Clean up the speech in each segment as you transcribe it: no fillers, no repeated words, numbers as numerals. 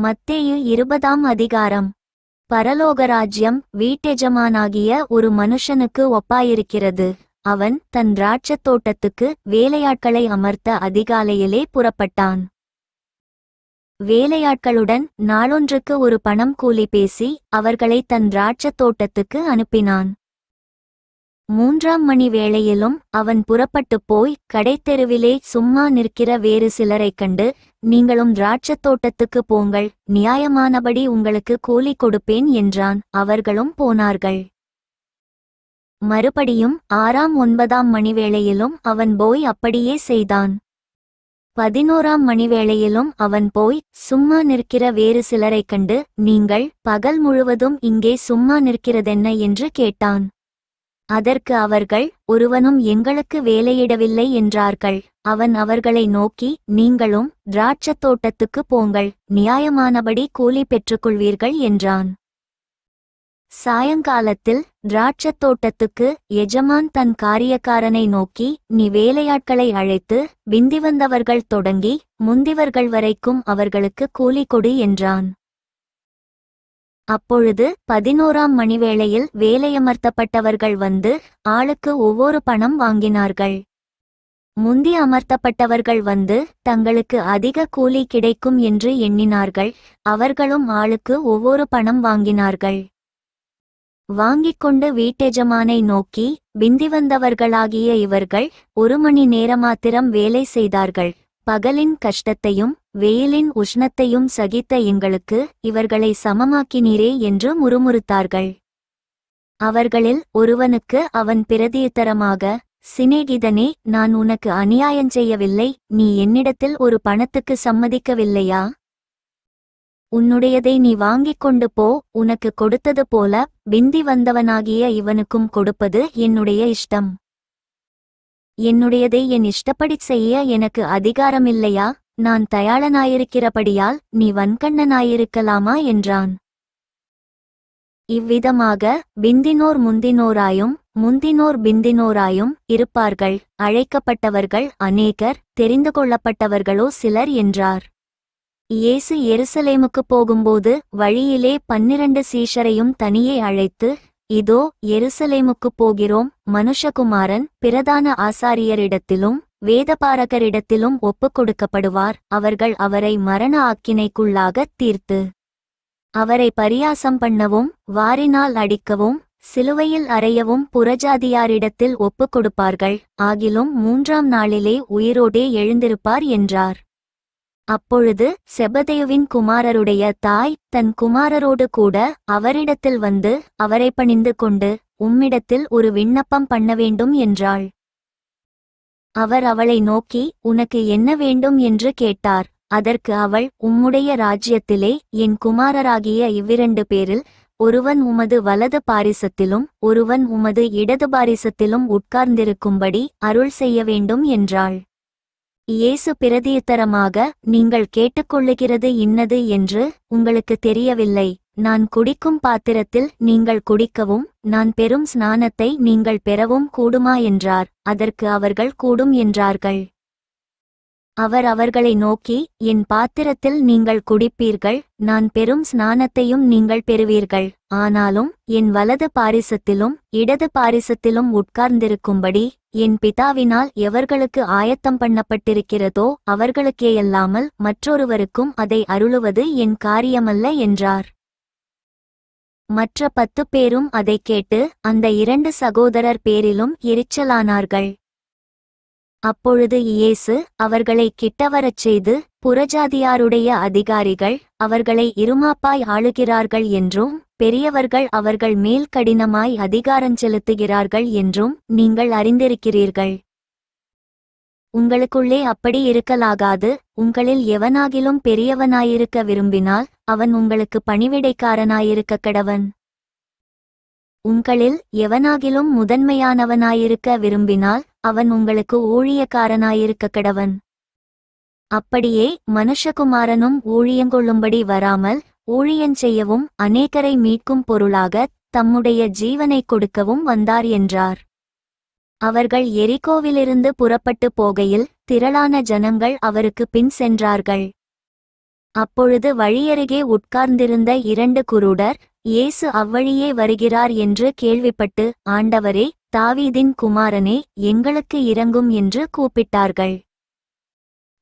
மத்தேயு 20ஆம் அதிகாரம். பரலோகராஜ்யம் வீட்டெஜமானாகிய ஒரு மனுஷனுக்கு ஒப்பாயிருக்கிறது. அவன் தன் திராட்சத் தோட்டத்துக்கு வேலையாட்களை அமர்த்த அதிகாலையிலே புறப்பட்டான். வேலையாட்களுடன் நாளொன்றுக்கு ஒரு பணம் கூலி பேசி அவர்களை தன் திராட்சத் தோட்டத்துக்கு அனுப்பினான். 3ஆம் மணி வேளையிலும் அவன் புறப்பட்டுப் போய் கடைத்தெருவிலே சும்மா நிற்கிற வேறு சிலரைக் கண்டு, நீங்களும் திராட்சத் தோட்டத்துக்கு போங்கள், நியாயமானபடி உங்களுக்கு கூலி கொடுப்பேன் என்றான். அவர்களும் போனார்கள். மறுபடியும் 6ஆம் 9ஆம் மணிவேளையிலும் அவன் போய் அப்படியே செய்தான். 11ஆம் மணிவேளையிலும் அவன் போய் சும்மா நிற்கிற வேறு சிலரைக் கண்டு, நீங்கள் பகல் முழுவதும் இங்கே சும்மா நிற்கிறதென்ன என்று கேட்டான். அதற்கு அவர்கள், ஒருவனும் எங்களுக்கு வேலையிடவில்லை என்றார்கள். அவன் அவர்களை நோக்கி, நீங்களும் திராட்சத் தோட்டத்துக்கு போங்கள், நியாயமானபடி கூலி பெற்றுக்கொள்வீர்கள் என்றான். சாயங்காலத்தில் திராட்சத் தோட்டத்துக்கு எஜமான் தன் காரியக்காரனை நோக்கி, நீ வேலையாட்களை அழைத்து பிந்திவந்தவர்கள் தொடங்கி முந்திவர்கள் வரைக்கும் அவர்களுக்கு கூலி கொடு என்றான். அப்பொழுது 11ஆம் மணிவேளையில் வேலையமர்த்தப்பட்டவர்கள் வந்து ஆளுக்கு ஒவ்வொரு பணம் வாங்கினார்கள். முந்தி அமர்த்தப்பட்டவர்கள் வந்து தங்களுக்கு அதிக கூலி கிடைக்கும் என்று எண்ணினார்கள். அவர்களும் ஆளுக்கு ஒவ்வொரு பணம் வாங்கினார்கள். வாங்கிக் கொண்டு வீட்டெஜமானை நோக்கி, பிந்திவந்தவர்களாகிய இவர்கள் 1 மணி நேரமாத்திரம் வேலை செய்தார்கள். பகலின் கஷ்டத்தையும் வெயிலின் உஷ்ணத்தையும் சகித்த எங்களுக்கு இவர்களை சமமாக்கினீரே என்று முறுமுறுத்தார்கள். அவர்களில் ஒருவனுக்கு அவன் பிரதியுத்தரமாக, சிநேகிதனே, நான் உனக்கு அநியாயம் செய்யவில்லை. நீ என்னிடத்தில் ஒரு பணத்துக்கு சம்மதிக்கவில்லையா? உன்னுடையதை நீ வாங்கிக் கொண்டு போ. உனக்கு கொடுத்தது போல பிந்தி வந்தவனாகிய இவனுக்கும் கொடுப்பது என்னுடைய இஷ்டம். என்னுடையதை என் இஷ்டப்படி செய்ய எனக்கு அதிகாரமில்லையா? நான் தயாளனாயிருக்கிறபடியால் நீ வன்கண்ணனாயிருக்கலாமா என்றான். இவ்விதமாக பிந்தினோர் முந்தினோராயும் முந்தினோர் பிந்தினோராயும் இருப்பார்கள். அழைக்கப்பட்டவர்கள் அநேகர், தெரிந்து கொள்ளப்பட்டவர்களோ சிலர் என்றார். இயேசு எருசலேமுக்குப் போகும்போது வழியிலே 12 சீஷரையும் தனியே அழைத்து, இதோ எருசலேமுக்குப் போகிறோம். மனுஷகுமாரன் பிரதான ஆசாரியரிடத்திலும் வேதபாரகரிடத்திலும் ஒப்புக் கொடுக்கப்படுவார். அவர்கள் அவரை மரண ஆக்கினைக்குள்ளாகத் தீர்த்து அவரை பரியாசம் பண்ணவும் வாரினால் அடிக்கவும் சிலுவையில் அறையவும் புறஜாதியாரிடத்தில் ஒப்புக் கொடுப்பார்கள். ஆகிலும் 3ஆம் நாளிலே உயிரோடே எழுந்திருப்பார் என்றார். அப்பொழுது செபதேயுவின் குமாரருடைய தாய் தன் குமாரரோடு கூட அவரிடத்தில் வந்து அவரை பணிந்து கொண்டு, உம்மிடத்தில் ஒரு விண்ணப்பம் பண்ண வேண்டும் என்றாள். அவர் அவளை நோக்கி, உனக்கு என்ன வேண்டும் என்று கேட்டார். அதற்கு அவள், உம்முடைய ராஜ்யத்திலே என் குமாரராகிய 2 பேரில் ஒருவன் உமது வலது பாரிசத்திலும் ஒருவன் உமது இடது பாரிசத்திலும் உட்கார்ந்திருக்கும்படி அருள் செய்ய வேண்டும் என்றாள். இயேசு பிரதியுத்தரமாக, நீங்கள் கேட்டுக்கொள்ளுகிறது இன்னது என்று உங்களுக்கு தெரியவில்லை. நான் குடிக்கும் பாத்திரத்தில் நீங்கள் குடிக்கவும் நான் பெறும் ஸ்நானத்தை நீங்கள் பெறவும் கூடுமா என்றார். அதற்கு அவர்கள் கூடும் என்றார்கள். அவர் அவர்களை நோக்கி, என் பாத்திரத்தில் நீங்கள் குடிப்பீர்கள், நான் பெறும் ஸ்நானத்தையும் நீங்கள் பெறுவீர்கள். ஆனாலும் என் வலது பாரிசத்திலும் இடது பாரிசத்திலும் உட்கார்ந்திருக்கும்படி என் பிதாவினால் எவர்களுக்கு ஆயத்தம் பண்ணப்பட்டிருக்கிறதோ அவர்களுக்கேயல்லாமல் மற்றொருவருக்கும் அதை அருளுவது என் காரியமல்ல என்றார். மற்ற 10 பேரும் அதைக் கேட்டு அந்த 2 சகோதரர் பேரிலும் எரிச்சலானார்கள். அப்பொழுது இயேசு அவர்களை கிட்டவரச் செய்து, புறஜாதியாருடைய அதிகாரிகள் அவர்களை இருமாப்பாய் ஆளுகிறார்கள் என்றும் பெரியவர்கள் அவர்கள் மேல் கடினமாய் அதிகாரஞ்செலுத்துகிறார்கள் என்றும் நீங்கள் அறிந்திருக்கிறீர்கள். உங்களுக்குள்ளே அப்படி இருக்கலாகாது. உங்களில் எவனாகிலும் பெரியவனாயிருக்க விரும்பினால் அவன் உங்களுக்கு பணிவிடைக்காரனாயிருக்க கடவன். உங்களில் எவனாகிலும் முதன்மையானவனாயிருக்க விரும்பினால் அவன் உங்களுக்கு ஊழியக்காரனாயிருக்க கடவன். அப்படியே மனுஷகுமாரனும் ஊழியங்கொள்ளும்படி வராமல் ஊழியஞ்செய்யவும் அநேகரை மீட்கும் பொருளாகத் தம்முடைய ஜீவனைக் கொடுக்கவும் வந்தார் என்றார். அவர்கள் எரிகோவிலிருந்து புறப்பட்டு போகையில் திரளான ஜனங்கள் அவருக்கு பின் சென்றார்கள். அப்பொழுது வழியருகே உட்கார்ந்திருந்த 2 குருடர், இயேசு அவ்வழியே வருகிறார் என்று கேள்விப்பட்டு, ஆண்டவரே, தாவீதின் குமாரனே, எங்களுக்கு இரங்கும் என்று கூப்பிட்டார்கள்.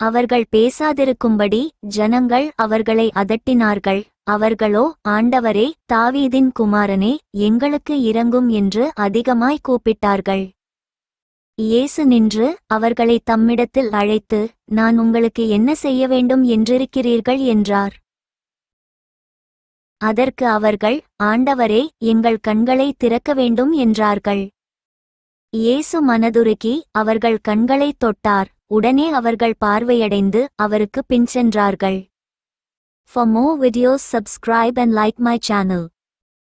அவர்கள் பேசாதிருக்கும்படி ஜனங்கள் அவர்களை அதட்டினார்கள். அவர்களோ, ஆண்டவரே, தாவீதின் குமாரனே, எங்களுக்கு இரங்கும் என்று அதிகமாய் கூப்பிட்டார்கள். இயேசு நின்று அவர்களைத் தம்மிடத்தில் அழைத்து, நான் உங்களுக்கு என்ன செய்ய வேண்டும் என்றிருக்கிறீர்கள் என்றார். அதற்கு அவர்கள், ஆண்டவரே, எங்கள் கண்களை திறக்க வேண்டும் என்றார்கள். இயேசு மனதுருகி அவர்கள் கண்களைத் தொட்டார். உடனே அவர்கள் பார்வையடைந்து அவருக்கு பின்சென்றார்கள். For more videos subscribe and like my channel.